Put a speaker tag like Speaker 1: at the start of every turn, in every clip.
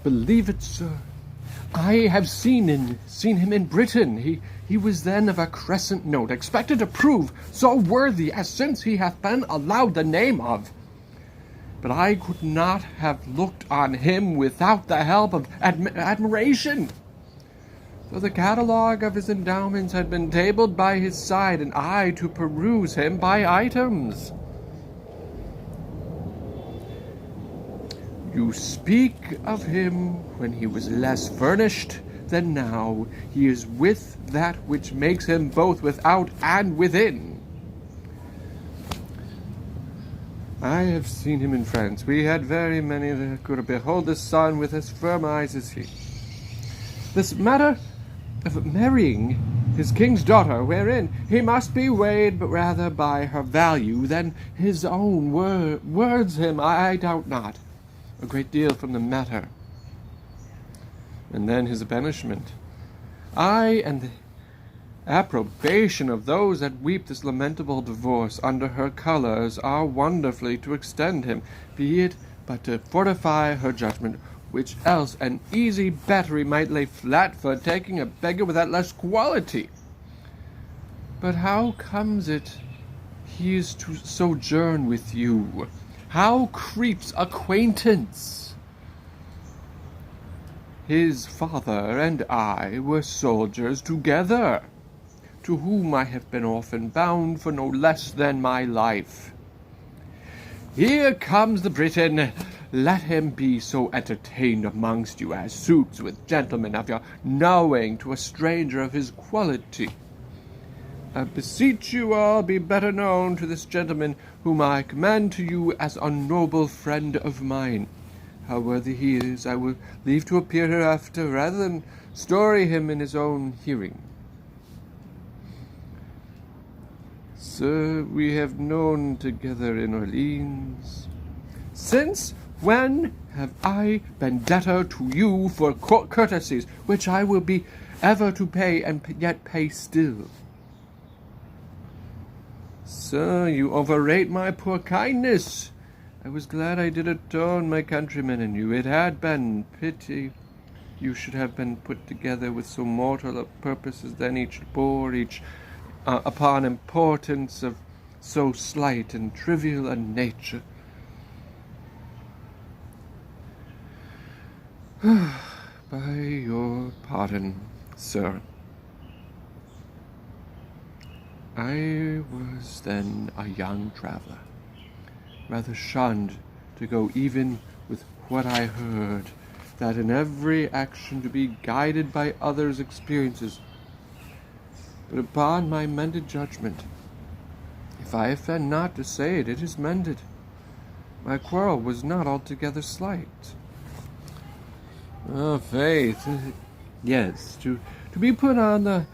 Speaker 1: Believe it, sir. I have seen him in Britain. He was then of a crescent note, expected to prove so worthy as since he hath been allowed the name of. But I could not have looked on him without the help of admiration. For the catalogue of his endowments had been tabled by his side, and I to peruse him by items. You speak of him when he was less furnished than now. He is with that which makes him both without and within. I have seen him in France. We had very many that could behold the sun with as firm eyes as he. This matter of marrying his king's daughter, wherein he must be weighed but rather by her value than his own words him, I doubt not, a great deal from the matter. And then his banishment. I and the approbation of those that weep this lamentable divorce under her colours are wonderfully to extend him, be it but to fortify her judgment, which else an easy battery might lay flat for taking a beggar with that less quality. But how comes it he is to sojourn with you? How creeps acquaintance? His father and I were soldiers together, to whom I have been often bound for no less than my life. Here comes the Briton. Let him be so entertained amongst you as suits with gentlemen of your knowing to a stranger of his quality. I beseech you all be better known to this gentleman, whom I commend to you as a noble friend of mine. How worthy he is, I will leave to appear hereafter, rather than story him in his own hearing. Sir, we have known together in Orleans. Since when have I been debtor to you for courtesies, which I will be ever to pay, and yet pay still? Sir, you overrate my poor kindness. I was glad I did atone my countrymen and you. It had been pity you should have been put together with so mortal a purposes, then each bore upon importance of so slight and trivial a nature. By your pardon, sir. I was then a young traveller, rather shunned to go even with what I heard, that in every action to be guided by others' experiences. But upon my mended judgment, if I offend not to say it, it is mended. My quarrel was not altogether slight. Oh, faith, yes, to be put on the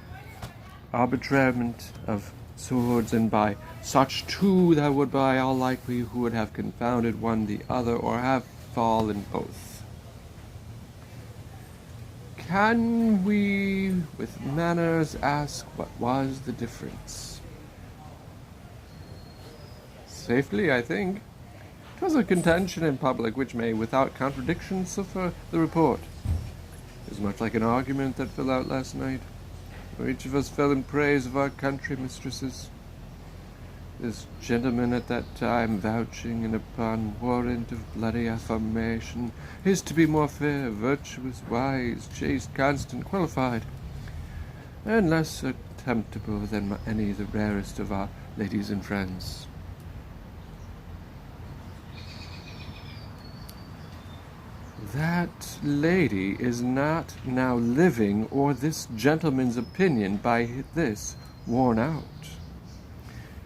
Speaker 1: arbitrament of swords, and by such two that would by all likelihood have confounded one the other, or have fallen both. Can we with manners ask what was the difference? Safely, I think. 'Twas a contention in public which may without contradiction suffer the report. It was much like an argument that fell out last night, where each of us fell in praise of our country mistresses. This gentleman at that time vouching, and upon warrant of bloody affirmation, is to be more fair, virtuous, wise, chaste, constant, qualified, and less contemptible than any the rarest of our ladies and friends. That lady is not now living, or this gentleman's opinion by this worn out.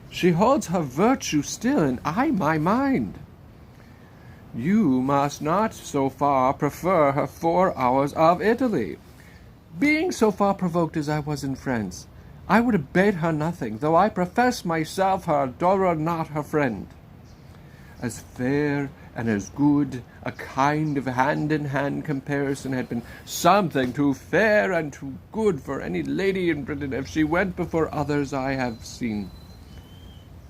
Speaker 1: She holds her virtue still, and I my mind. You must not so far prefer her 4 hours of Italy. Being so far provoked as I was in France, I would abate her nothing, though I profess myself her adorer, not her friend. As fair and as good, a kind of hand-in-hand comparison had been something too fair and too good for any lady in Britain if she went before others I have seen.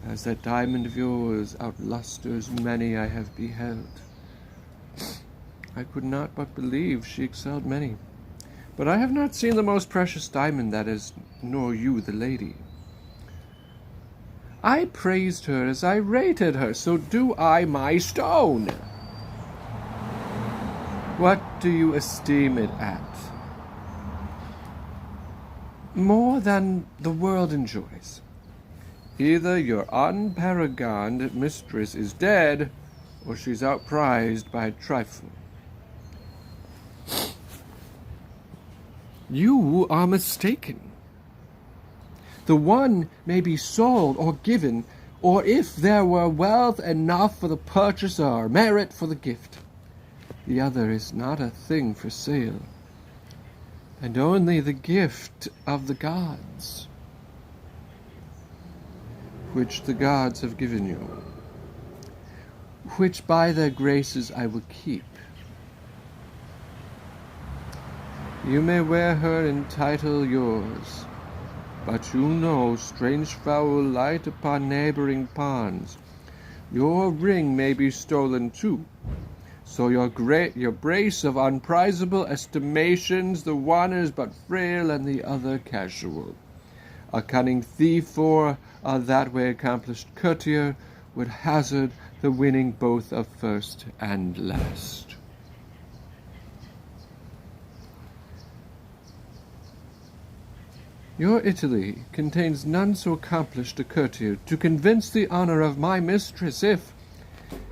Speaker 1: As that diamond of yours outlusters many I have beheld. I could not but believe she excelled many. But I have not seen the most precious diamond that is, nor you the lady. I praised her as I rated her, so do I my stone. What do you esteem it at? More than the world enjoys. Either your unparagoned mistress is dead, or she's outprized by a trifle. You are mistaken. The one may be sold or given, or if there were wealth enough for the purchaser or merit for the gift. The other is not a thing for sale, and only the gift of the gods, which the gods have given you, which by their graces I will keep. You may wear her in title yours, but you know strange fowl light upon neighboring ponds. Your ring may be stolen too, so your brace of unprizable estimations, the one is but frail and the other casual. A cunning thief or a that way accomplished courtier would hazard the winning both of first and last. Your Italy contains none so accomplished a courtier to convince the honor of my mistress if,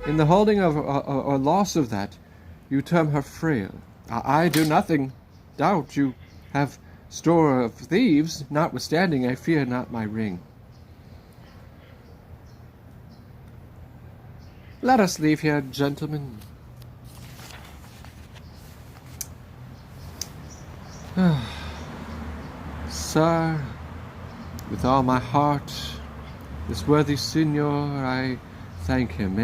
Speaker 1: in the holding of or loss of that, you term her frail. I do nothing. Doubt you have store of thieves, notwithstanding I fear not my ring. Let us leave here, gentlemen. Sir, with all my heart, this worthy signor, I thank him,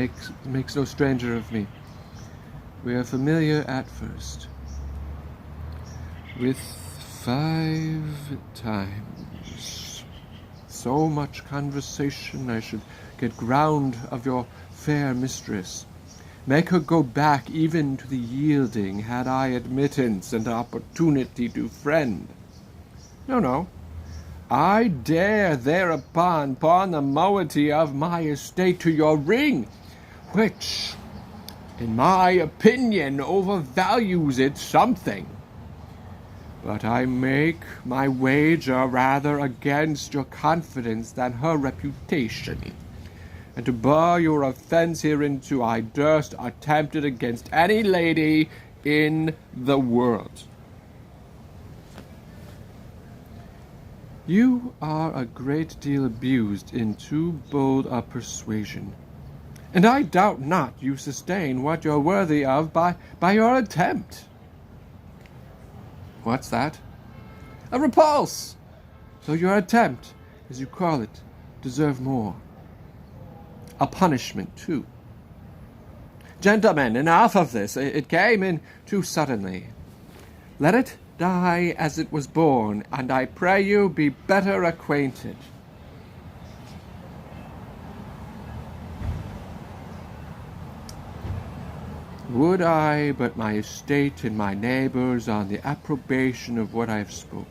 Speaker 1: makes no stranger of me. We are familiar at first. With 5 times so much conversation, I should get ground of your fair mistress. Make her go back even to the yielding, had I admittance and opportunity to friend. No. I dare thereupon pawn the moiety of my estate to your ring, which, in my opinion, overvalues it something. But I make my wager rather against your confidence than her reputation. And to bar your offence hereinto, I durst attempt it against any lady in the world. You are a great deal abused in too bold a persuasion, and I doubt not you sustain what you're worthy of by your attempt. What's that? A repulse! Though your attempt, as you call it, deserve more. A punishment, too. Gentlemen, enough of this. It came in too suddenly. Let it die as it was born, and I pray you be better acquainted. Would I but my estate and my neighbours on the approbation of what I have spoke.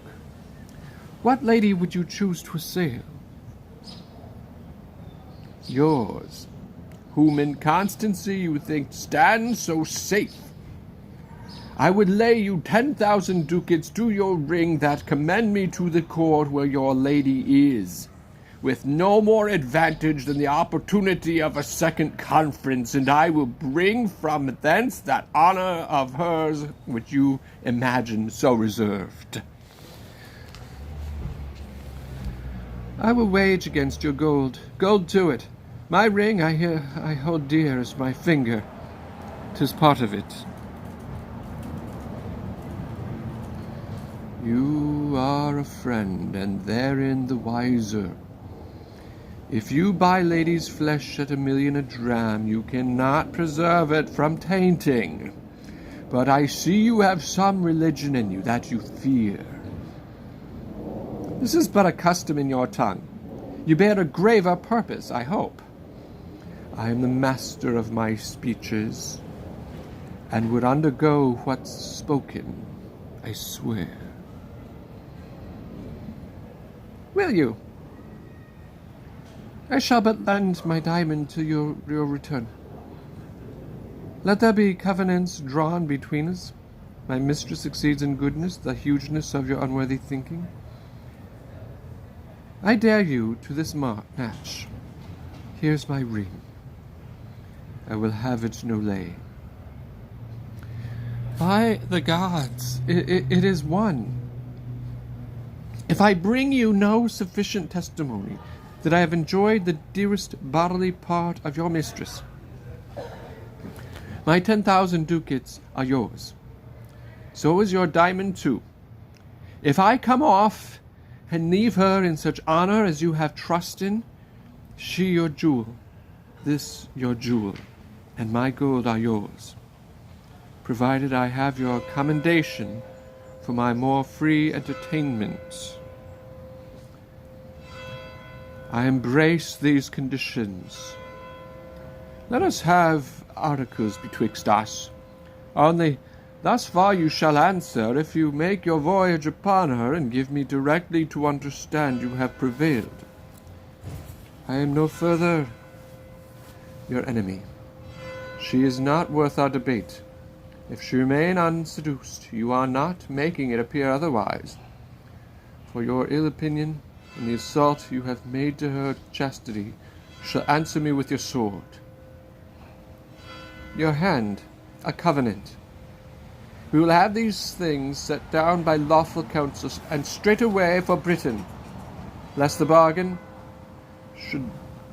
Speaker 1: What lady would you choose to assail? Yours, whom in constancy you think stands so safe. I would lay you 10,000 ducats to your ring that commend me to the court where your lady is, with no more advantage than the opportunity of a second conference, and I will bring from thence that honour of hers which you imagine so reserved. I will wage against your gold. Gold to it. My ring I hold dear as my finger. 'Tis part of it. You are a friend, and therein the wiser. If you buy ladies' flesh at 1,000,000 a dram, you cannot preserve it from tainting. But I see you have some religion in you that you fear. This is but a custom in your tongue. You bear a graver purpose, I hope. I am the master of my speeches. and would undergo what's spoken, I swear. Will you? I shall but lend my diamond to your return. Let there be covenants drawn between us. My mistress exceeds in goodness the hugeness of your unworthy thinking. I dare you to this match. Here's my ring. I will have it no lay. By the gods, it is one. If I bring you no sufficient testimony that I have enjoyed the dearest bodily part of your mistress, my 10,000 ducats are yours. So is your diamond too. If I come off and leave her in such honor as you have trust in, she your jewel, this your jewel, and my gold are yours, provided I have your commendation for my more free entertainment. I embrace these conditions. Let us have articles betwixt us. Only thus far you shall answer if you make your voyage upon her and give me directly to understand you have prevailed. I am no further your enemy. She is not worth our debate. If she remain unseduced, you are not making it appear otherwise. For your ill opinion and the assault you have made to her chastity shall answer me with your sword. Your hand, a covenant. We will have these things set down by lawful councils, and straightway for Britain, lest the bargain should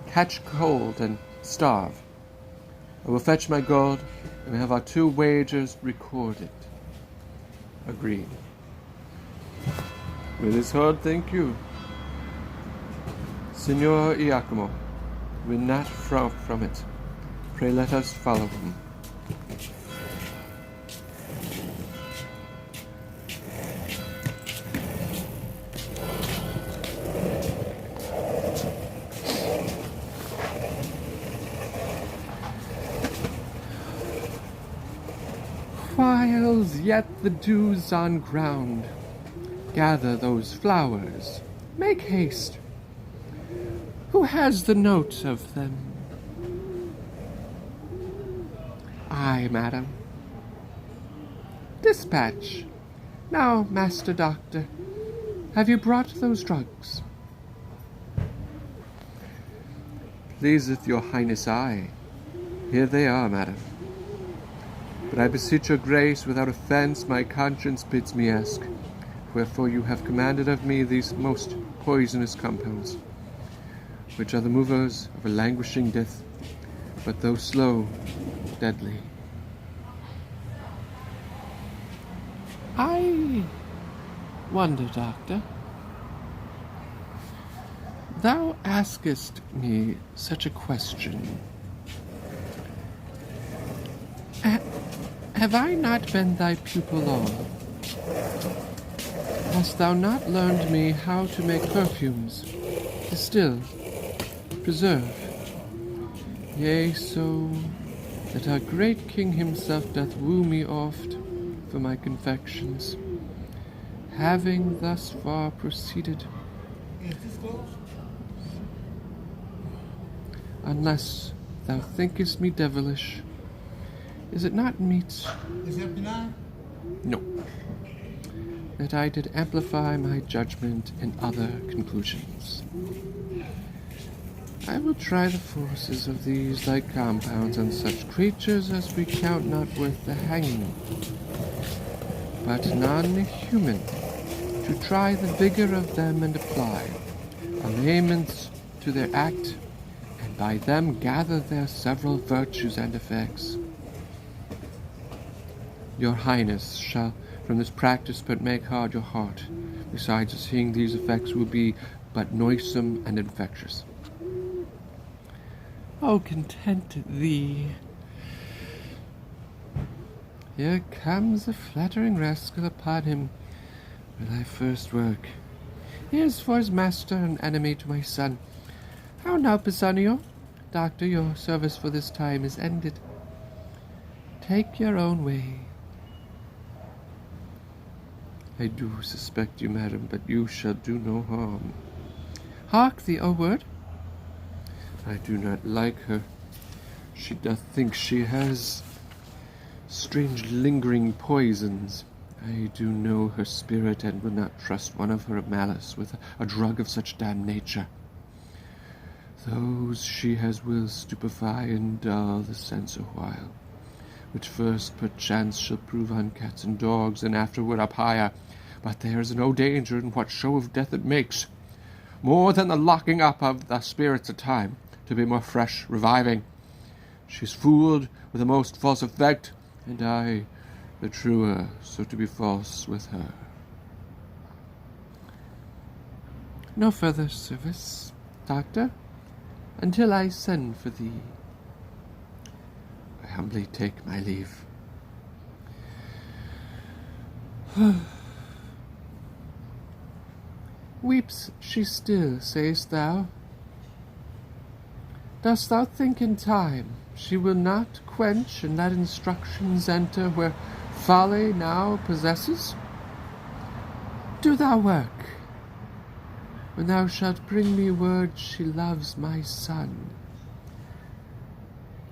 Speaker 1: catch cold and starve. I will fetch my gold, and have our 2 wagers recorded. Agreed. With his sword, thank you. Signor Iachimo, will not frown from it. Pray let us follow him. Whiles yet the dew's on ground, gather those flowers. Make haste. Who has the note of them? Aye, madam. Dispatch. Now, Master Doctor, have you brought those drugs? Pleaseth your highness, aye. Here they are, madam. But I beseech your grace, without offence, my conscience bids me ask, wherefore you have commanded of me these most poisonous compounds, which are the movers of a languishing death, but though slow, deadly. I wonder, Doctor, thou askest me such a question. Have I not been thy pupil long? Hast thou not learned me how to make perfumes, distill, preserve? Yea, so that our great king himself doth woo me oft for my confections, having thus far proceeded. Unless thou thinkest me devilish, is it not meet?
Speaker 2: Is that benign?
Speaker 1: No. That I did amplify my judgment in other conclusions. I will try the forces of these thy compounds on such creatures as we count not worth the hanging, but non-human, to try the vigor of them and apply allurements to their act, and by them gather their several virtues and effects. Your highness shall from this practice but make hard your heart. Besides, seeing these effects will be but noisome and infectious. Oh, content thee. Here comes a flattering rascal upon him with thy first work. Here's for his master an enemy to my son. How now, Pisanio? Doctor, your service for this time is ended. Take your own way. I do suspect you, madam, but you shall do no harm. Hark thee, O word. I do not like her. She doth think she has strange lingering poisons. I do know her spirit, and will not trust one of her malice with a drug of such damned nature. Those she has will stupefy and dull the sense a while, which first perchance shall prove on cats and dogs, and afterward up higher. But there is no danger in what show of death it makes, more than the locking up of the spirits a time, to be more fresh, reviving. She's fooled with the most false effect, and I the truer, so to be false with her. No further service, doctor, until I send for thee. I humbly take my leave. Weeps she still, sayest thou? Dost thou think in time she will not quench and let instructions enter where folly now possesses? Do thou work. When thou shalt bring me word she loves my son,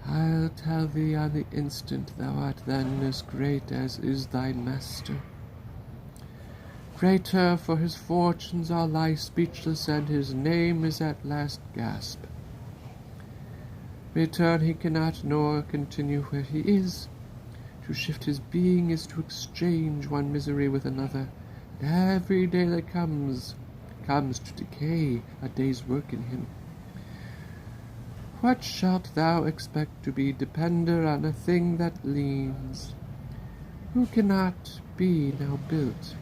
Speaker 1: I'll tell thee on the instant thou art then as great as is thy master. Greater, for his fortunes all lie speechless, and his name is at last gasp. Return he cannot, nor continue where he is. To shift his being is to exchange one misery with another, and every day that comes to decay a day's work in him. What shalt thou expect to be depender on a thing that leans, who cannot be now built,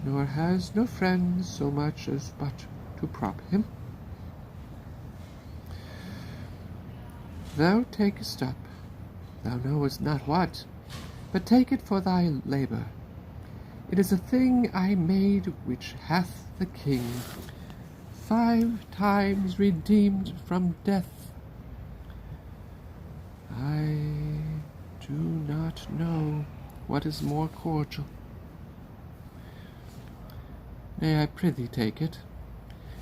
Speaker 1: nor has no friends so much as but to prop him? Thou takest up, thou knowest not what, but take it for thy labour. It is a thing I made which hath the king 5 times redeemed from death. I do not know what is more cordial. Nay, I prithee take it.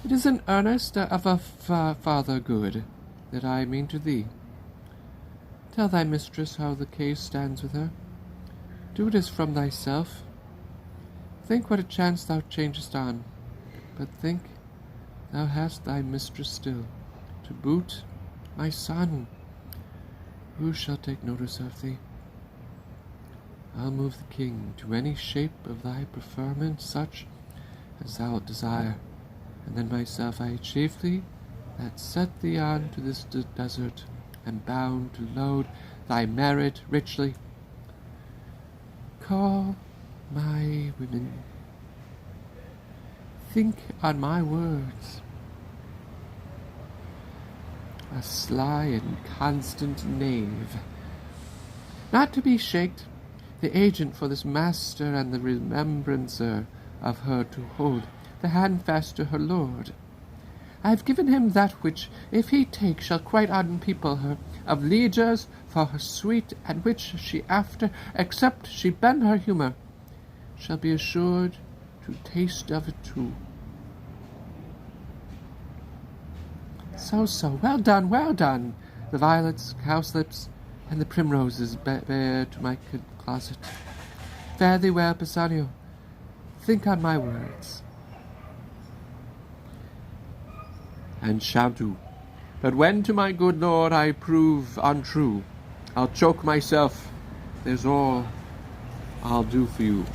Speaker 1: It is an earnest of a farther good that I mean to thee. Tell thy mistress how the case stands with her. Do it as from thyself. Think what a chance thou changest on, but think thou hast thy mistress still. To boot, my son, who shall take notice of thee? I'll move the king to any shape of thy preferment, such as thou wilt desire, and then myself I chiefly that set thee on to this desert, am bound to load thy merit richly. Call my women. Think on my words. A sly and constant knave, not to be shaked, the agent for this master and the remembrancer of her to hold the hand fast to her lord. I have given him that which, if he take, shall quite unpeople her of lieges for her sweet, and which she after, except she bend her humour, shall be assured to taste of it too. So, well done, the violets, cowslips, and the primroses bear to my closet. Fare thee well, Bassanio. Think on my words. And shall do. But when to my good lord I prove untrue, I'll choke myself. There's all I'll do for you.